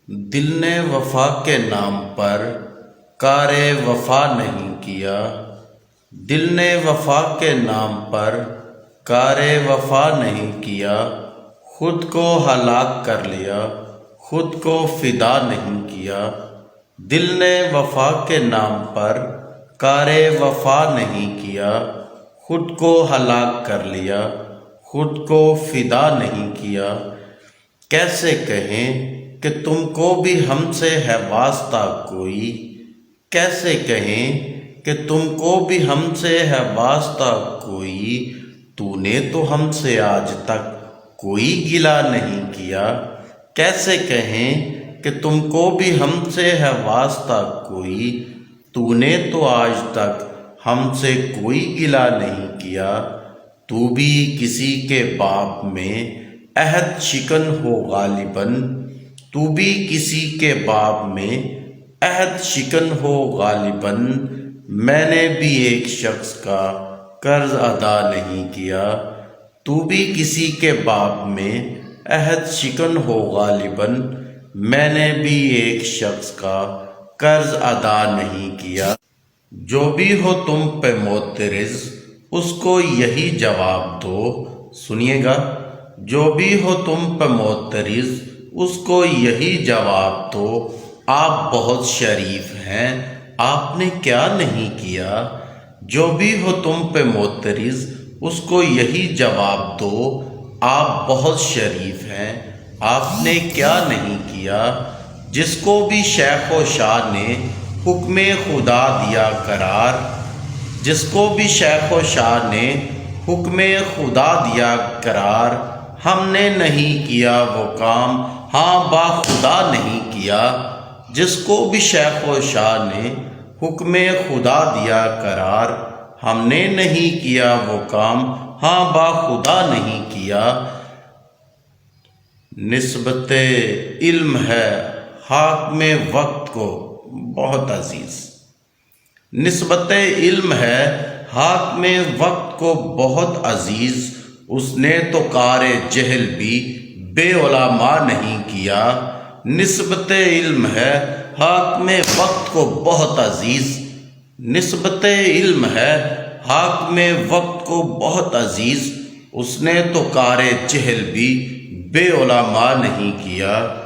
دل نے وفا کے نام پر کار وفا نہیں کیا، دل نے وفا کے نام پر کار وفا نہیں کیا، خود کو ہلاک کر لیا، خود کو فدا نہیں کیا۔ دل نے وفا کے نام پر کار وفا نہیں کیا، خود کو ہلاک کر لیا، خود کو فدا نہیں کیا۔ کیسے کہیں کہ تم کو بھی ہم سے ہے واسطہ کوئی، کیسے کہیں کہ تم کو بھی ہم سے ہے واسطہ کوئی، تو نے تو ہم سے آج تک کوئی گلہ نہیں کیا۔ کیسے کہیں کہ تم کو بھی ہم سے ہے واسطہ کوئی، تو نے تو آج تک ہم سے کوئی گلہ نہیں کیا۔ تو بھی کسی کے باب میں عہد شکن ہو غالباً، تو بھی کسی کے باب میں عہد شکن ہو غالباً، میں نے بھی ایک شخص کا قرض ادا نہیں کیا۔ تو بھی کسی کے باب میں عہد شکن ہو غالباً، میں نے بھی ایک شخص کا قرض ادا نہیں کیا۔ جو بھی ہو تم پہ معترض اس کو یہی جواب دو، سنیے گا، جو بھی ہو تم پہ معترض اس کو یہی جواب دو، آپ بہت شریف ہیں، آپ نے کیا نہیں کیا۔ جو بھی ہو تم پہ معترض اس کو یہی جواب دو، آپ بہت شریف ہیں، آپ نے کیا نہیں کیا۔ جس کو بھی شیخ و شاہ نے حکم خدا دیا قرار، جس کو بھی شیخ و شاہ نے حکم خدا دیا قرار، ہم نے نہیں کیا وہ کام، ہاں با خدا نہیں کیا۔ جس کو بھی شیخ و شاہ نے حکم خدا دیا قرار، ہم نے نہیں کیا وہ کام، ہاں با خدا نہیں کیا۔ نسبت علم ہے حاکم وقت کو بہت عزیز، نسبت علم ہے حاکم وقت کو بہت عزیز، اس نے تو کار جہل بھی بے علماء نہیں کیا۔ نسبت علم ہے حاکم وقت کو بہت عزیز، نسبت علم ہے حاکم وقت کو بہت عزیز، اس نے تو کار جہل بھی بے علماء نہیں کیا۔